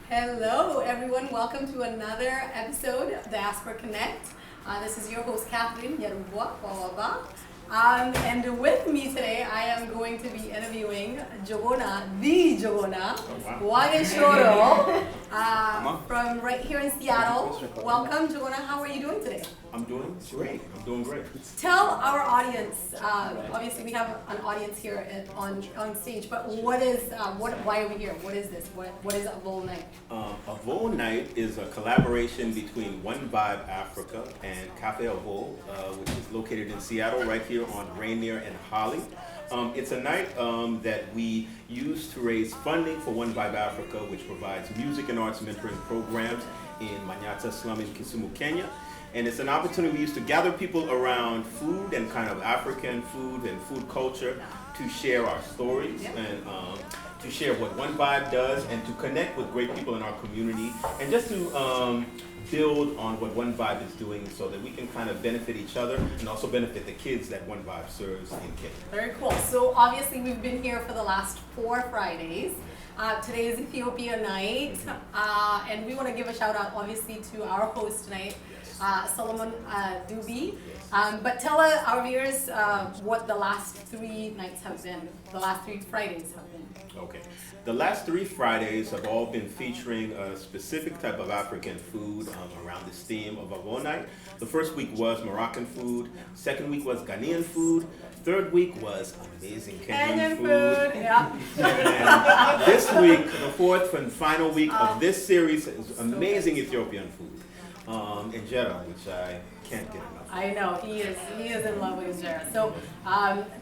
Hello, everyone. Welcome to another episode of Diaspora Connect. This is your host, Catherine Nyarumbwa. And with me today, I am going to be interviewing Njuguna, the Njuguna, Wagishuru, from right here in Seattle. Welcome, Njuguna. How are you doing today? I'm doing great. Tell our audience. Obviously, we have an audience here on stage. But why are we here? What is this? What is Avole Night? Avole Night is a collaboration between OneVibe Africa and Cafe Avole, which is located in Seattle, right here on Rainier and Holly. It's a night that we use to raise funding for OneVibe Africa, which provides music and arts mentoring programs in Manyata slum in Kisumu, Kenya. And it's an opportunity we use to gather people around food and kind of African food and food culture to share our stories and to share what OneVibe does and to connect with great people in our community and just to build on what OneVibe is doing so that we can kind of benefit each other and also benefit the kids that OneVibe serves in Kenya. Very cool. So obviously we've been here for the last 4 Fridays. Today is Ethiopia Night, and we want to give a shout out obviously to our host tonight, Solomon Dubi. But tell our viewers what the last 3 nights have been, the last 3 Fridays have been. Okay. The last 3 Fridays have all been featuring a specific type of African food around this theme of Avole Night. The first week was Moroccan food, second week was Ghanaian food, third week was amazing Kenyan food. Yeah. And this week, the fourth and final week of this series is amazing Ethiopian food. Injera, which I can't get enough. I know, he is in love with Injera. So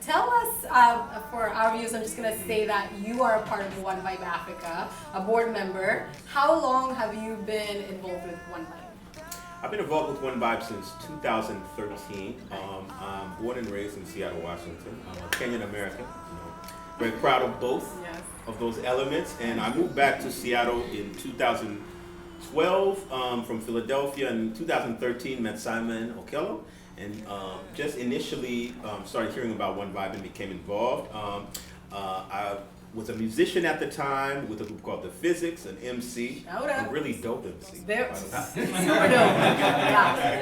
tell us, for our viewers, I'm just going to say that you are a part of OneVibe Africa, a board member. How long have you been involved with OneVibe? I've been involved with OneVibe since 2013. I'm born and raised in Seattle, Washington. I'm a Kenyan American. Very proud of both of those elements. And I moved back to Seattle in 2012 from Philadelphia. In 2013, met Simon Okello, and just initially started hearing about OneVibe and became involved. I was a musician at the time with a group called The Physics, an MC, a really dope MC. Super dope.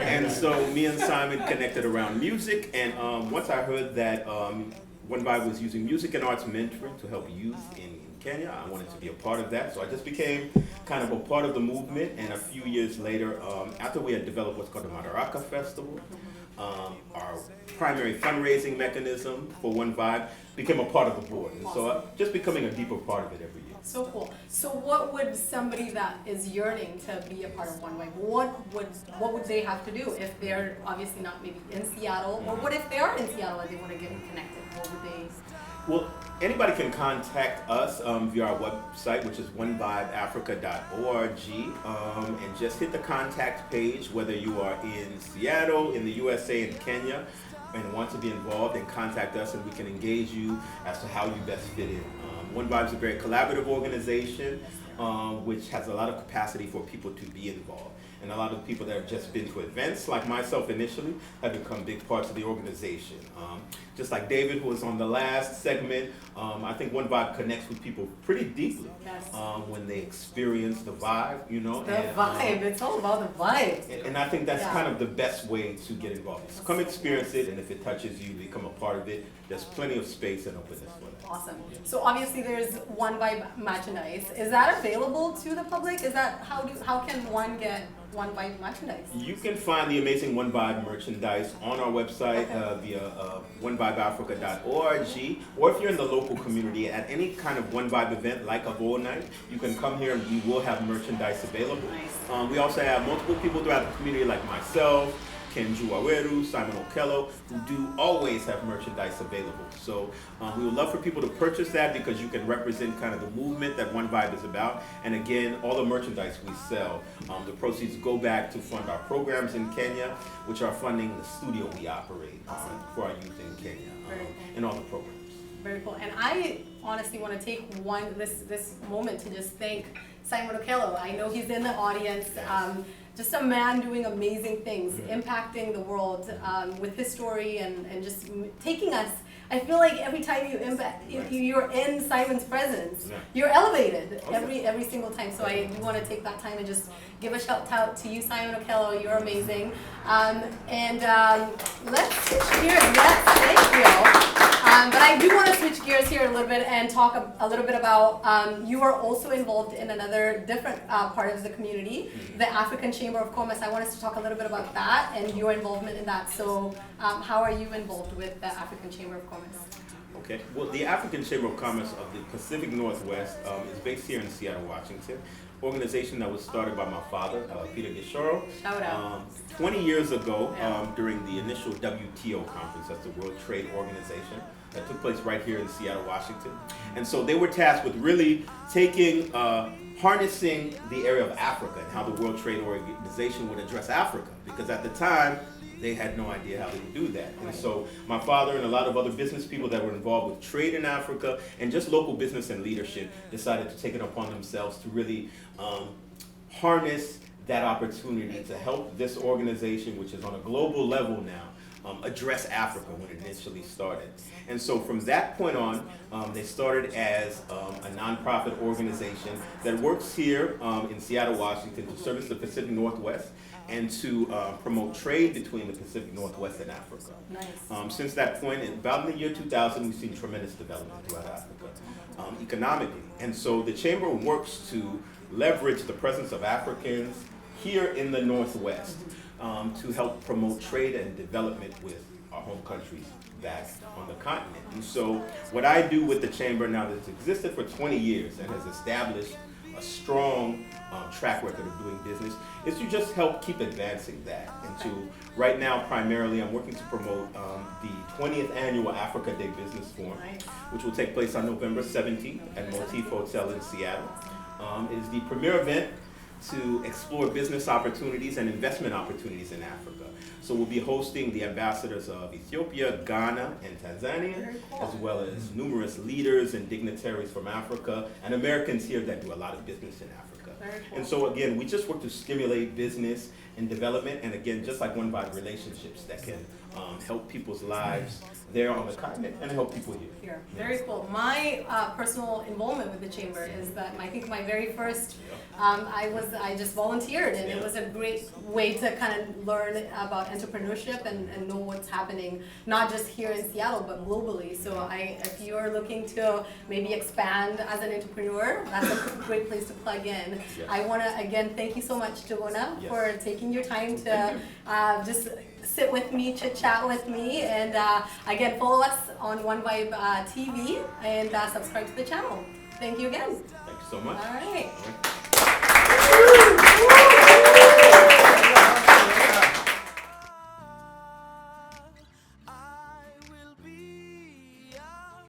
And so me and Simon connected around music, and once I heard that OneVibe was using music and arts mentoring to help youth in Kenya, I wanted to be a part of that. So I just became kind of a part of the movement, and a few years later, after we had developed what's called the Madaraka Festival, our primary fundraising mechanism for OneVibe became a part of the board. And so just becoming a deeper part of it every year. So cool. So what would somebody that is yearning to be a part of OneVibe, what would they have to do if they're obviously not maybe in Seattle, or what if they are in Seattle and they want to get connected? What would they? Well, anybody can contact us via our website, which is onevibeafrica.org, and just hit the contact page, whether you are in Seattle, in the USA, in Kenya, and want to be involved, and contact us and we can engage you as to how you best fit in. OneVibe is a very collaborative organization which has a lot of capacity for people to be involved. And a lot of people that have just been to events, like myself initially, have become big parts of the organization. Just like David, who was on the last segment, I think OneVibe connects with people pretty deeply when they experience the vibe, The vibe, it's all about the vibe. And I think that's kind of the best way to get involved. So come experience it, and if it touches you, become a part of it. There's plenty of space and openness for that. Awesome. So obviously there's OneVibe merchandise. Is that available to the public? Is that how can one get OneVibe merchandise? You can find the amazing OneVibe merchandise on our website via onevibeafrica.org, or if you're in the local community at any kind of OneVibe event like Avole Night, you can come here and we will have merchandise available. Nice. We also have multiple people throughout the community like myself, Kenju, Simon Okello, who do always have merchandise available. So we would love for people to purchase that because you can represent kind of the movement that OneVibe is about. And again, all the merchandise we sell, the proceeds go back to fund our programs in Kenya, which are funding the studio we operate for our youth in Kenya and all the programs. Very cool. And I honestly want to take this moment to just thank Simon Okello. I know he's in the audience. Just a man doing amazing things, impacting the world with his story and just taking us I feel like every time you're in Simon's presence, Yeah. you're elevated Okay. every single time. So I do want to take that time and just give a shout out to you, Simon Okello. You're amazing. Let's switch gears. Yes, thank you. But I do want to switch gears here a little bit and talk a little bit about you are also involved in another different part of the community, the African Chamber of Commerce. I want us to talk a little bit about that and your involvement in that. So how are you involved with the African Chamber of Commerce? Okay. Well, the African Chamber of Commerce of the Pacific Northwest is based here in Seattle, Washington. Organization that was started by my father, Peter Wagishuru, Shout out. 20 years ago during the initial WTO conference, that's the World Trade Organization, that took place right here in Seattle, Washington. And so they were tasked with really taking, harnessing the area of Africa and how the World Trade Organization would address Africa, because at the time, they had no idea how they would do that. And so my father and a lot of other business people that were involved with trade in Africa and just local business and leadership decided to take it upon themselves to really harness that opportunity to help this organization, which is on a global level now, address Africa when it initially started. And so from that point on, they started as a nonprofit organization that works here in Seattle, Washington to service the Pacific Northwest and to promote trade between the Pacific Northwest and Africa. Nice. Since that point, about in the year 2000, we've seen tremendous development throughout Africa economically. And so the Chamber works to leverage the presence of Africans here in the Northwest to help promote trade and development with our home countries back on the continent. And so what I do with the Chamber now that it's existed for 20 years and has established a strong track record of doing business is to just help keep advancing that. And to right now, primarily, I'm working to promote the 20th annual Africa Day Business Forum, which will take place on November 17th at Motif Hotel in Seattle. It is the premier event to explore business opportunities and investment opportunities in Africa. So we'll be hosting the ambassadors of Ethiopia, Ghana, and Tanzania, as well as numerous leaders and dignitaries from Africa and Americans here that do a lot of business in Africa. And so again, we just work to stimulate business and development, and again, just like OneVibe, relationships that can help people's lives there on the continent and help people here. Very cool. My personal involvement with the Chamber is that I think my very first, I just volunteered, and it was a great way to kind of learn about entrepreneurship and know what's happening, not just here in Seattle, but globally. So if you're looking to maybe expand as an entrepreneur, that's a great place to plug in. I want to, again, thank you so much, Njuguna, for taking your time to just sit with me, chit chat with me, and again, follow us on OneVibe TV and subscribe to the channel. Thank you again. Thank you so much. All right.